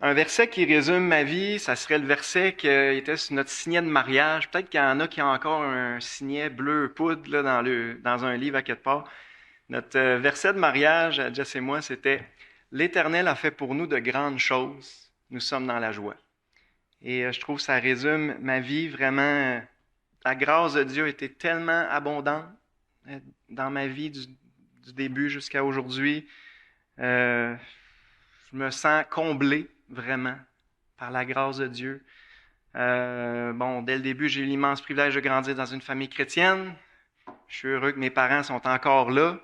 Un verset qui résume ma vie, ça serait le verset qui était sur notre signet de mariage. Peut-être qu'il y en a qui ont encore un signet bleu poudre là, dans un livre à quelque part. Notre verset de mariage, à Jess et moi, c'était «L'Éternel a fait pour nous de grandes choses. Nous sommes dans la joie.» Et je trouve que ça résume ma vie vraiment. La grâce de Dieu a été tellement abondante dans ma vie du début jusqu'à aujourd'hui. Euh, je me sens comblé vraiment par la grâce de Dieu. Bon, dès le début, j'ai eu l'immense privilège de grandir dans une famille chrétienne. Je suis heureux que mes parents sont encore là.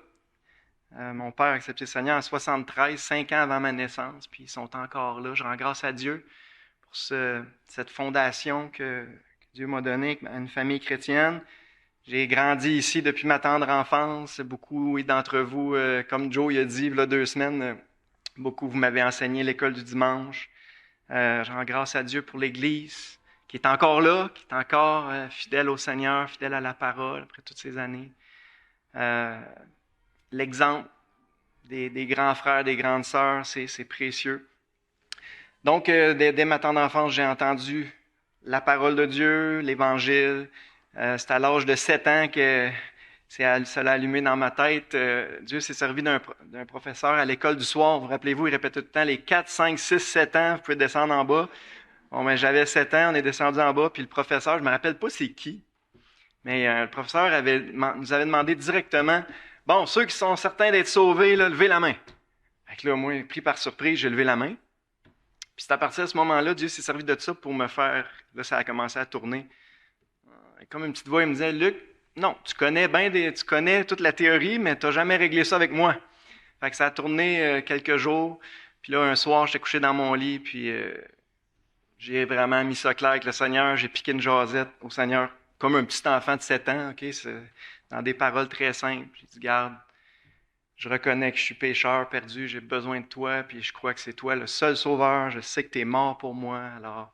Mon père a accepté le Seigneur en 73, 5 ans avant ma naissance, puis ils sont encore là. Je rends grâce à Dieu pour cette fondation que Dieu m'a donnée à une famille chrétienne. J'ai grandi ici depuis ma tendre enfance. Beaucoup d'entre vous, comme Joe il a dit il y a 2 semaines, beaucoup vous m'avez enseigné l'école du dimanche. Je rends grâce à Dieu pour l'Église qui est encore là, qui est encore fidèle au Seigneur, fidèle à la parole après toutes ces années. L'exemple des grands frères, des grandes sœurs, c'est précieux. Donc, dès ma tendre enfance, j'ai entendu la parole de Dieu, l'Évangile. C'est à l'âge de 7 ans que ça l'a allumé dans ma tête. Dieu s'est servi d'un professeur à l'école du soir. Vous rappelez-vous, il répétait tout le temps les 4, 5, 6, 7 ans, vous pouvez descendre en bas. Bon, ben, j'avais 7 ans, on est descendu en bas, puis le professeur, je me rappelle pas c'est qui, mais le professeur nous avait demandé directement, bon, ceux qui sont certains d'être sauvés, là, levez la main. Fait que là, moi, pris par surprise, j'ai levé la main. Puis c'est à partir de ce moment-là, Dieu s'est servi de ça pour me faire, là, ça a commencé à tourner. Comme une petite voix, il me disait, Luc, non, tu connais toute la théorie, mais tu n'as jamais réglé ça avec moi. Fait que ça a tourné quelques jours. Puis là, un soir, j'étais couché dans mon lit, puis j'ai vraiment mis ça clair avec le Seigneur. J'ai piqué une jasette au Seigneur, comme un petit enfant de 7 ans, ok, dans des paroles très simples. J'ai dit, garde, je reconnais que je suis pécheur, perdu, j'ai besoin de toi, puis je crois que c'est toi le seul sauveur. Je sais que tu es mort pour moi, alors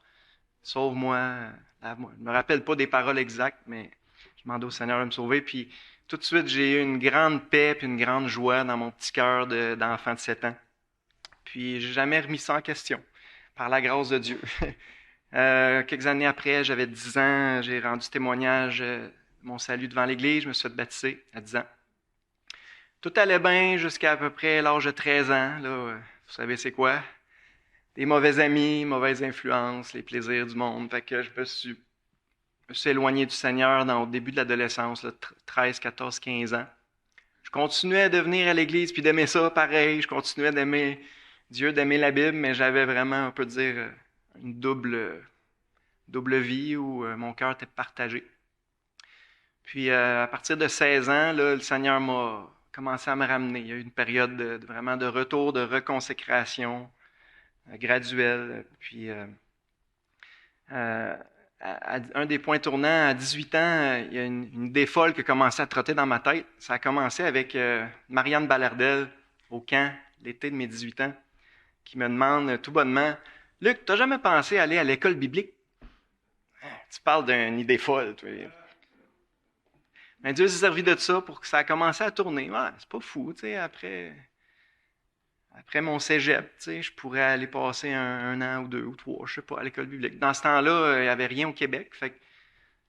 sauve-moi, lave-moi. Je ne me rappelle pas des paroles exactes, mais je demandais au Seigneur de me sauver. Puis tout de suite, j'ai eu une grande paix et une grande joie dans mon petit cœur d'enfant de 7 ans. Puis j'ai jamais remis ça en question, par la grâce de Dieu. Quelques années après, j'avais 10 ans, j'ai rendu témoignage de mon salut devant l'Église, je me suis fait baptiser à 10 ans. Tout allait bien jusqu'à peu près l'âge de 13 ans. Là, vous savez c'est quoi? Des mauvais amis, mauvaises influences, les plaisirs du monde. Fait que je me suis éloigné du Seigneur au début de l'adolescence, là, 13, 14, 15 ans. Je continuais de venir à l'église puis d'aimer ça pareil. Je continuais d'aimer Dieu, d'aimer la Bible, mais j'avais vraiment, on peut dire, une double vie où mon cœur était partagé. Puis à partir de 16 ans, là, le Seigneur m'a commencé à me ramener. Il y a eu une période vraiment de retour, de reconsécration graduelle. Puis un des points tournants, à 18 ans, il y a une idée folle qui a commencé à trotter dans ma tête. Ça a commencé avec Marianne Ballardel au camp, l'été de mes 18 ans, qui me demande tout bonnement, Luc, t'as jamais pensé aller à l'école biblique? Tu parles d'une idée folle, toi. Mais Dieu s'est servi de ça pour que ça a commencé à tourner. Ouais, c'est pas fou, tu sais, après mon cégep, tu sais, je pourrais aller passer un an ou 2 ou 3, je sais pas, à l'école biblique. Dans ce temps-là, il n'y avait rien au Québec. Fait que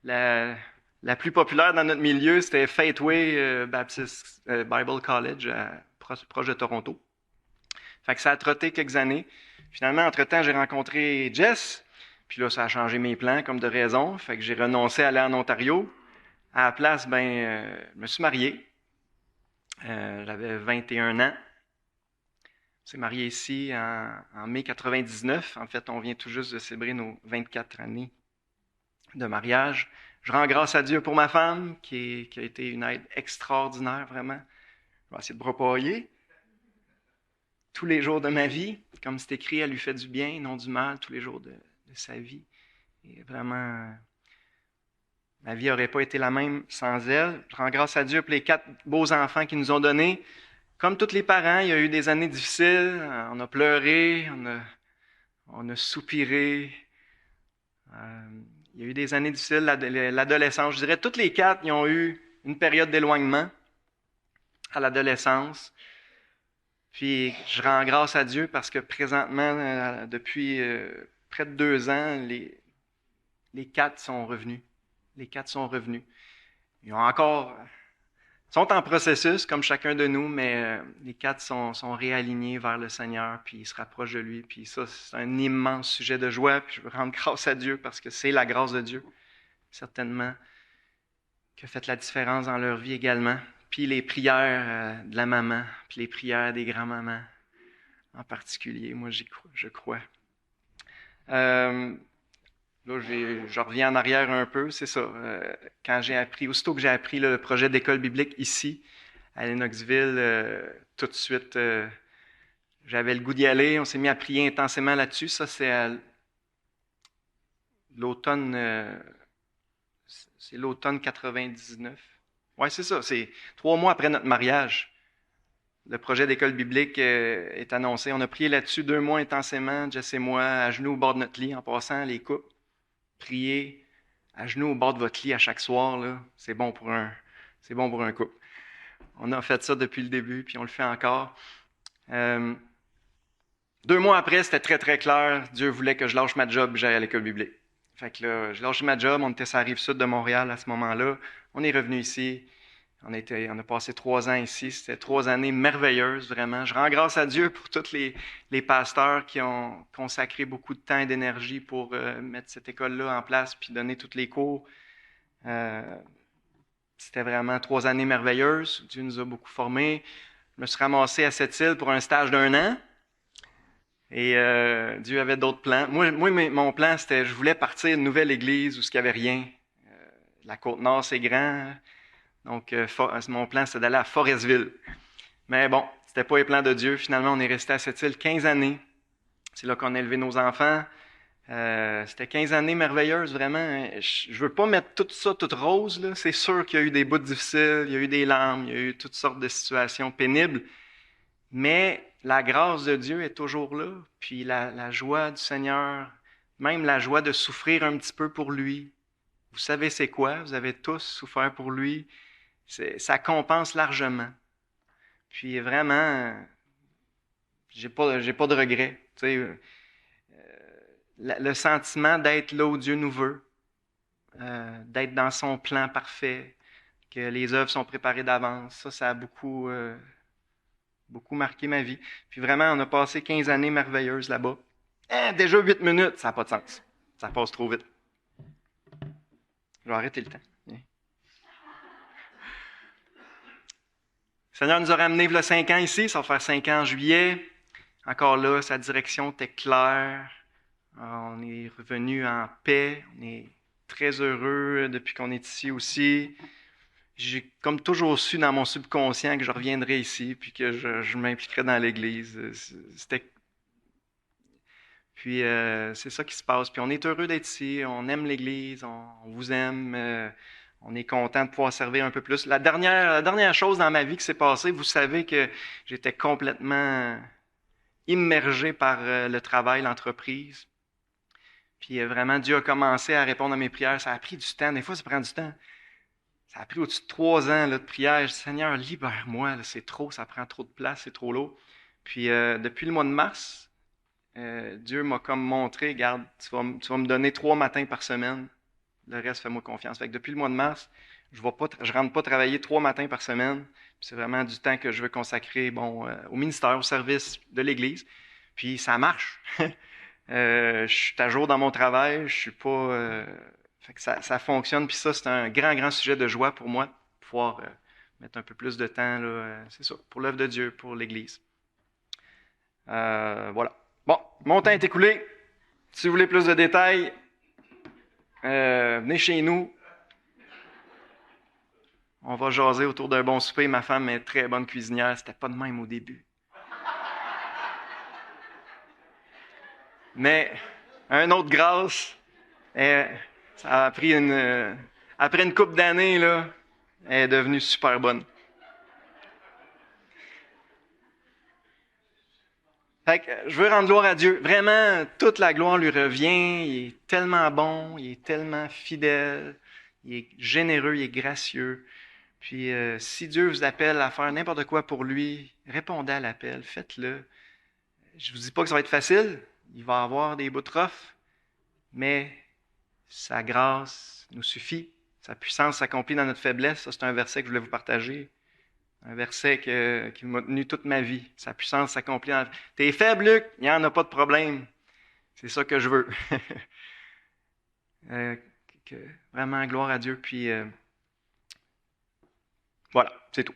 la plus populaire dans notre milieu, c'était Faithway Baptist Bible College, proche de Toronto. Fait que ça a trotté quelques années. Finalement, entre-temps, j'ai rencontré Jess. Puis là, ça a changé mes plans, comme de raison. Fait que j'ai renoncé à aller en Ontario. À la place, je me suis marié. J'avais 21 ans. On s'est marié ici en mai 99. En fait, on vient tout juste de célébrer nos 24 années de mariage. Je rends grâce à Dieu pour ma femme, qui a été une aide extraordinaire, vraiment. Je vais essayer de bropailler tous les jours de ma vie. Comme c'est écrit, elle lui fait du bien, non du mal, tous les jours de sa vie. Et vraiment, ma vie n'aurait pas été la même sans elle. Je rends grâce à Dieu pour les 4 beaux enfants qu'ils nous ont donnés. Comme tous les parents, il y a eu des années difficiles. On a pleuré, on a soupiré. Il y a eu des années difficiles, l'adolescence. Je dirais toutes les 4, ils ont eu une période d'éloignement à l'adolescence. Puis je rends grâce à Dieu parce que présentement, depuis près de 2 ans, les 4 sont revenus. Les 4 sont revenus. Ils sont en processus, comme chacun de nous, mais les 4 sont réalignés vers le Seigneur, puis ils se rapprochent de lui. Puis ça, c'est un immense sujet de joie. Puis je veux rendre grâce à Dieu parce que c'est la grâce de Dieu, certainement, qui a fait la différence dans leur vie également. Puis les prières de la maman, puis les prières des grands-mamans en particulier, moi je crois. Là, je reviens en arrière un peu, c'est ça. Quand aussitôt que j'ai appris le projet d'école biblique ici, à Lennoxville, tout de suite, j'avais le goût d'y aller. On s'est mis à prier intensément là-dessus. Ça, c'est l'automne, c'est l'automne 99. Ouais, c'est ça. C'est 3 mois après notre mariage. Le projet d'école biblique est annoncé. On a prié là-dessus 2 mois intensément, Jess et moi, à genoux au bord de notre lit, en passant les couples. Prier à genoux au bord de votre lit à chaque soir, là, c'est bon pour un couple. On a fait ça depuis le début, puis on le fait encore. 2 mois après, c'était très, très clair. Dieu voulait que je lâche ma job et j'aille à l'école biblique. Fait que là, j'ai lâché ma job. On était sur la rive sud de Montréal à ce moment-là. On est revenu ici. On a passé 3 ans ici. C'était 3 années merveilleuses, vraiment. Je rends grâce à Dieu pour tous les pasteurs qui ont consacré beaucoup de temps et d'énergie pour mettre cette école-là en place puis donner tous les cours. C'était vraiment 3 années merveilleuses. Dieu nous a beaucoup formés. Je me suis ramassé à Sept-Îles pour un stage d'1 an. Et Dieu avait d'autres plans. Moi, mon plan, c'était je voulais partir d'une nouvelle église où il n'y avait rien. La Côte-Nord, c'est grand. Donc, mon plan, c'était d'aller à Forestville. Mais bon, c'était pas les plans de Dieu. Finalement, on est resté à Sept-Îles 15 années. C'est là qu'on a élevé nos enfants. C'était 15 années merveilleuses, vraiment. Je veux pas mettre tout ça tout rose, là. C'est sûr qu'il y a eu des bouts difficiles, il y a eu des larmes, il y a eu toutes sortes de situations pénibles. Mais la grâce de Dieu est toujours là. Puis la joie du Seigneur, même la joie de souffrir un petit peu pour lui. Vous savez c'est quoi? Vous avez tous souffert pour lui. Ça compense largement. Puis vraiment, j'ai pas de regrets. Tu sais, le sentiment d'être là où Dieu nous veut, d'être dans son plan parfait, que les œuvres sont préparées d'avance, ça a beaucoup marqué ma vie. Puis vraiment, on a passé 15 années merveilleuses là-bas. Déjà 8 minutes, ça n'a pas de sens. Ça passe trop vite. Je vais arrêter le temps. Le Seigneur nous a ramenés il y a 5 ans ici, ça va faire 5 ans en juillet. Encore là, sa direction était claire. On est revenu en paix. On est très heureux depuis qu'on est ici aussi. J'ai comme toujours su dans mon subconscient que je reviendrais ici puis que je m'impliquerais dans l'Église. Puis c'est ça qui se passe. Puis on est heureux d'être ici. On aime l'Église. On vous aime. On est content de pouvoir servir un peu plus. La dernière chose dans ma vie qui s'est passée, vous savez que j'étais complètement immergé par le travail, l'entreprise. Puis vraiment, Dieu a commencé à répondre à mes prières. Ça a pris du temps. Des fois, ça prend du temps. Ça a pris au-dessus de 3 ans là, de prière. Je dis, Seigneur, libère-moi. Là, c'est trop, ça prend trop de place, c'est trop lourd. Puis depuis le mois de mars, Dieu m'a comme montré, regarde, tu vas me donner 3 matins par semaine. Le reste, fais-moi confiance. Fait que depuis le mois de mars, je rentre pas travailler 3 matins par semaine. Puis c'est vraiment du temps que je veux consacrer au ministère, au service de l'Église. Puis ça marche. Je suis à jour dans mon travail. Je suis pas... fait que ça fonctionne. Puis ça, c'est un grand, grand sujet de joie pour moi. Pouvoir mettre un peu plus de temps, là, c'est ça, pour l'œuvre de Dieu, pour l'Église. Voilà. Bon, mon temps est écoulé. Si vous voulez plus de détails, venez chez nous. On va jaser autour d'un bon souper. Ma femme est très bonne cuisinière. C'était pas de même au début. Mais un autre grâce, ça a pris après une couple d'années, là, elle est devenue super bonne. Fait que je veux rendre gloire à Dieu. Vraiment, toute la gloire lui revient. Il est tellement bon, il est tellement fidèle, il est généreux, il est gracieux. Puis si Dieu vous appelle à faire n'importe quoi pour lui, répondez à l'appel, faites-le. Je vous dis pas que ça va être facile, il va y avoir des bouts de rough, mais sa grâce nous suffit. Sa puissance s'accomplit dans notre faiblesse. Ça, c'est un verset que je voulais vous partager. Un verset qui m'a tenu toute ma vie. Sa puissance s'accomplit dans... T'es faible, Luc? Il n'y en a pas de problème. C'est ça que je veux. Euh, vraiment, gloire à Dieu. Puis voilà, c'est tout.